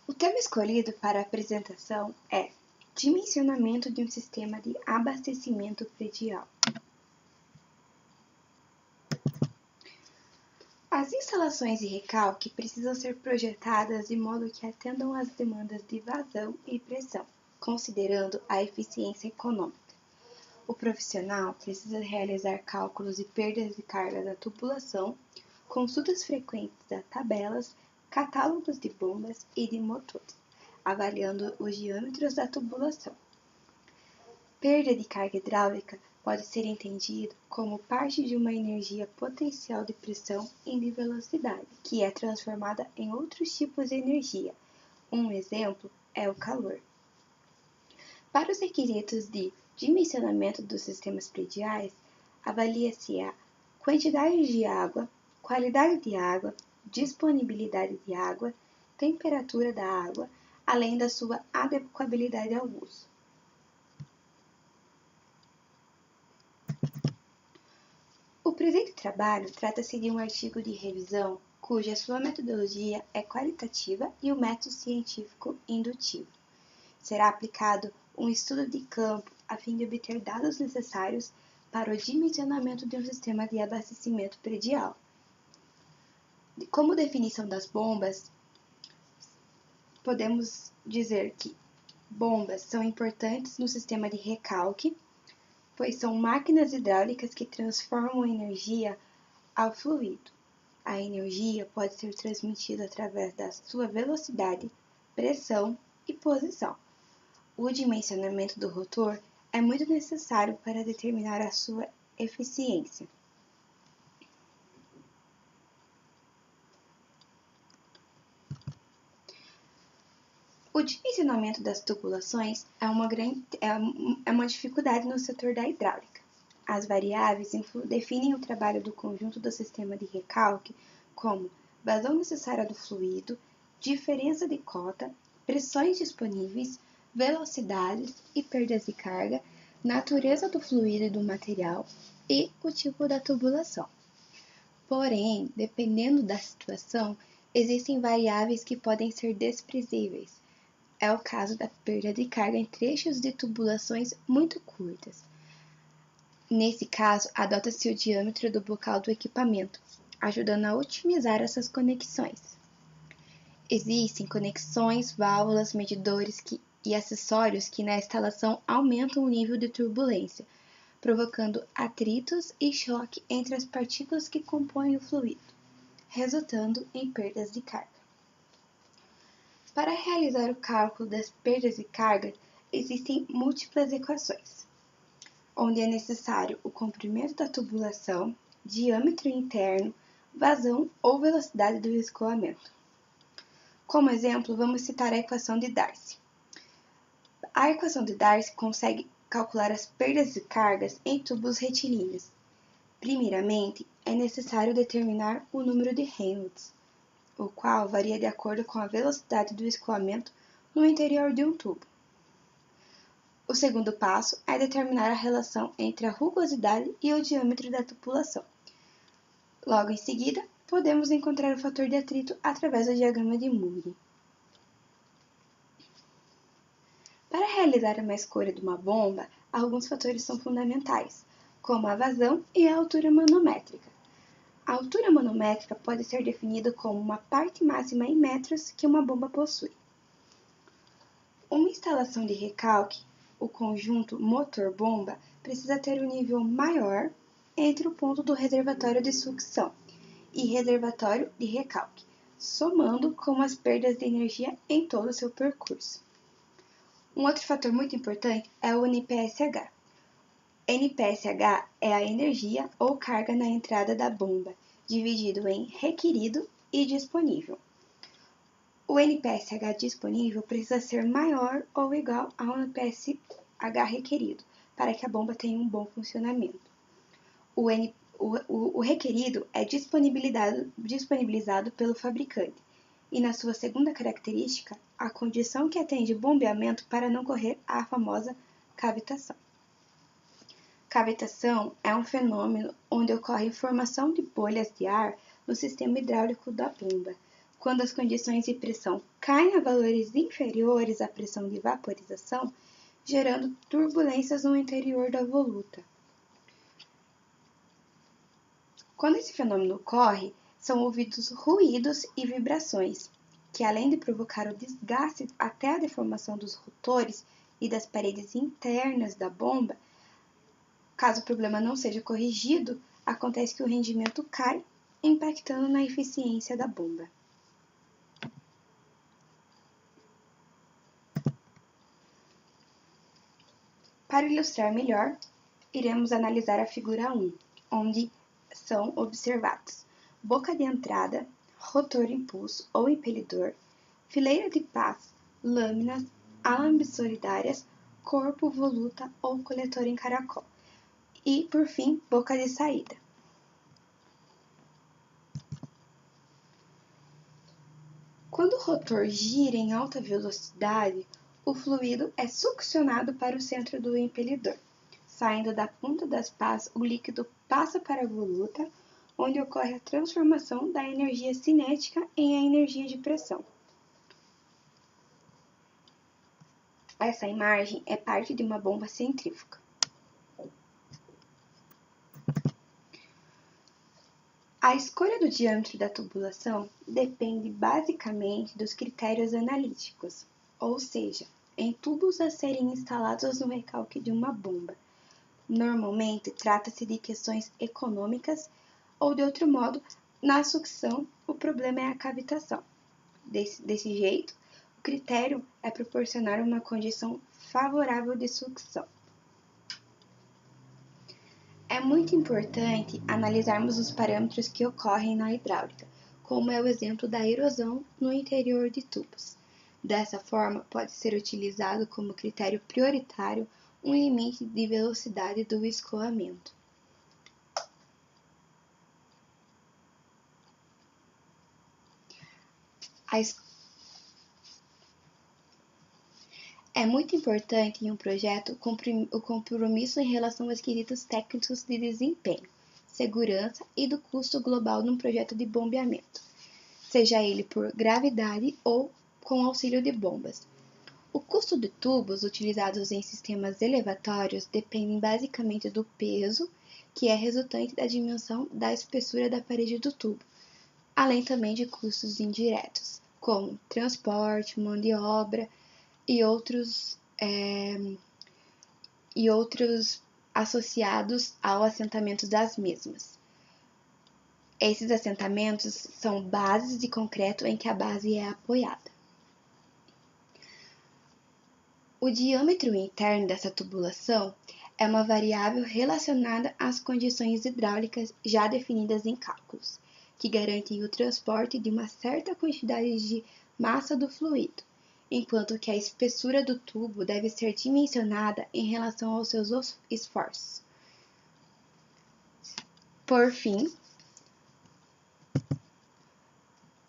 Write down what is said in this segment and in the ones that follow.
O tema escolhido para a apresentação é Dimensionamento de um sistema de abastecimento predial. As instalações de recalque precisam ser projetadas de modo que atendam às demandas de vazão e pressão, considerando a eficiência econômica. O profissional precisa realizar cálculos de perdas de carga da tubulação, consultas frequentes a tabelas, catálogos de bombas e de motores, avaliando os diâmetros da tubulação. Perda de carga hidráulica pode ser entendido como parte de uma energia potencial de pressão e de velocidade, que é transformada em outros tipos de energia. Um exemplo é o calor. Para os requisitos de dimensionamento dos sistemas prediais, avalia-se a quantidade de água, qualidade de água, disponibilidade de água, temperatura da água, além da sua adequabilidade ao uso. O presente trabalho trata-se de um artigo de revisão cuja sua metodologia é qualitativa e o método científico indutivo. Será aplicado um estudo de campo a fim de obter dados necessários para o dimensionamento de um sistema de abastecimento predial. Como definição das bombas, podemos dizer que bombas são importantes no sistema de recalque, pois são máquinas hidráulicas que transformam energia ao fluido. A energia pode ser transmitida através da sua velocidade, pressão e posição. O dimensionamento do rotor é muito necessário para determinar a sua eficiência. O dimensionamento das tubulações é uma dificuldade no setor da hidráulica. As variáveis definem o trabalho do conjunto do sistema de recalque como vazão necessária do fluido, diferença de cota, pressões disponíveis, velocidades e perdas de carga, natureza do fluido e do material e o tipo da tubulação. Porém, dependendo da situação, existem variáveis que podem ser desprezíveis. É o caso da perda de carga em trechos de tubulações muito curtas. Nesse caso, adota-se o diâmetro do bocal do equipamento, ajudando a otimizar essas conexões. Existem conexões, válvulas, medidores e acessórios que na instalação aumentam o nível de turbulência, provocando atritos e choque entre as partículas que compõem o fluido, resultando em perdas de carga. Para realizar o cálculo das perdas de carga, existem múltiplas equações, onde é necessário o comprimento da tubulação, diâmetro interno, vazão ou velocidade do escoamento. Como exemplo, vamos citar a equação de Darcy. A equação de Darcy consegue calcular as perdas de cargas em tubos retilíneos. Primeiramente, é necessário determinar o número de Reynolds, o qual varia de acordo com a velocidade do escoamento no interior de um tubo. O segundo passo é determinar a relação entre a rugosidade e o diâmetro da tubulação. Logo em seguida, podemos encontrar o fator de atrito através do diagrama de Moore. Para realizar uma escolha de uma bomba, alguns fatores são fundamentais, como a vazão e a altura manométrica. A altura manométrica pode ser definida como uma parte máxima em metros que uma bomba possui. Uma instalação de recalque, o conjunto motor-bomba, precisa ter um nível maior entre o ponto do reservatório de sucção e reservatório de recalque, somando com as perdas de energia em todo o seu percurso. Um outro fator muito importante é o NPSH. NPSH é a energia ou carga na entrada da bomba, dividido em requerido e disponível. O NPSH disponível precisa ser maior ou igual ao NPSH requerido, para que a bomba tenha um bom funcionamento. O requerido é disponibilizado pelo fabricante, e na sua segunda característica, a condição que atende bombeamento para não correr a famosa cavitação. Cavitação é um fenômeno onde ocorre formação de bolhas de ar no sistema hidráulico da bomba, quando as condições de pressão caem a valores inferiores à pressão de vaporização, gerando turbulências no interior da voluta. Quando esse fenômeno ocorre, são ouvidos ruídos e vibrações, que além de provocar o desgaste até a deformação dos rotores e das paredes internas da bomba, caso o problema não seja corrigido, acontece que o rendimento cai, impactando na eficiência da bomba. Para ilustrar melhor, iremos analisar a figura 1, onde são observados boca de entrada, rotor impulso ou impelidor, fileira de pás, lâminas, alambre solidárias, corpo, voluta ou coletor em caracol e, por fim, boca de saída. Quando o rotor gira em alta velocidade, o fluido é succionado para o centro do impelidor. Saindo da ponta das pás, o líquido passa para a voluta, onde ocorre a transformação da energia cinética em energia de pressão. Essa imagem é parte de uma bomba centrífuga. A escolha do diâmetro da tubulação depende basicamente dos critérios analíticos, ou seja, em tubos a serem instalados no recalque de uma bomba. Normalmente, trata-se de questões econômicas ou, de outro modo, na sucção, o problema é a cavitação. Desse jeito, o critério é proporcionar uma condição favorável de sucção. É muito importante analisarmos os parâmetros que ocorrem na hidráulica, como é o exemplo da erosão no interior de tubos. Dessa forma, pode ser utilizado como critério prioritário um limite de velocidade do escoamento. É muito importante em um projeto o compromisso em relação aos quesitos técnicos de desempenho, segurança e do custo global num projeto de bombeamento, seja ele por gravidade ou com auxílio de bombas. O custo de tubos utilizados em sistemas elevatórios depende basicamente do peso, que é resultante da dimensão da espessura da parede do tubo, além também de custos indiretos, como transporte, mão de obra e outros associados ao assentamento das mesmas. Esses assentamentos são bases de concreto em que a base é apoiada. O diâmetro interno dessa tubulação é uma variável relacionada às condições hidráulicas já definidas em cálculos, que garantem o transporte de uma certa quantidade de massa do fluido, enquanto que a espessura do tubo deve ser dimensionada em relação aos seus esforços. Por fim,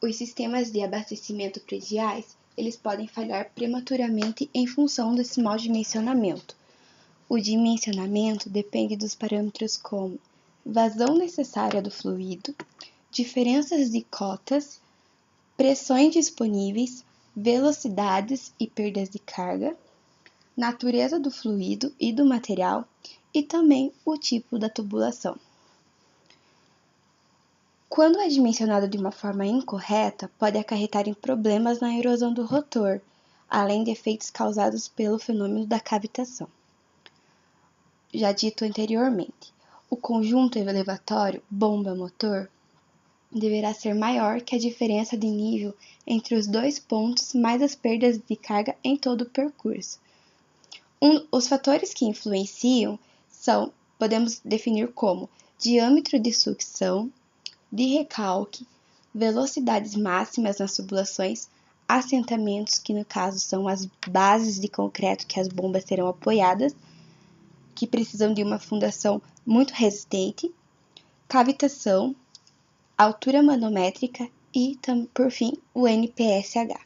os sistemas de abastecimento prediais eles podem falhar prematuramente em função desse mau dimensionamento. O dimensionamento depende dos parâmetros como vazão necessária do fluido, diferenças de cotas, pressões disponíveis, velocidades e perdas de carga, natureza do fluido e do material e também o tipo da tubulação. Quando é dimensionado de uma forma incorreta, pode acarretar em problemas na erosão do rotor, além de efeitos causados pelo fenômeno da cavitação. Já dito anteriormente, o conjunto elevatório bomba-motor deverá ser maior que a diferença de nível entre os dois pontos mais as perdas de carga em todo o percurso. Os fatores que influenciam podemos definir como diâmetro de sucção, de recalque, velocidades máximas nas tubulações, assentamentos, que no caso são as bases de concreto que as bombas serão apoiadas, que precisam de uma fundação muito resistente, cavitação, altura manométrica e, por fim, o NPSH.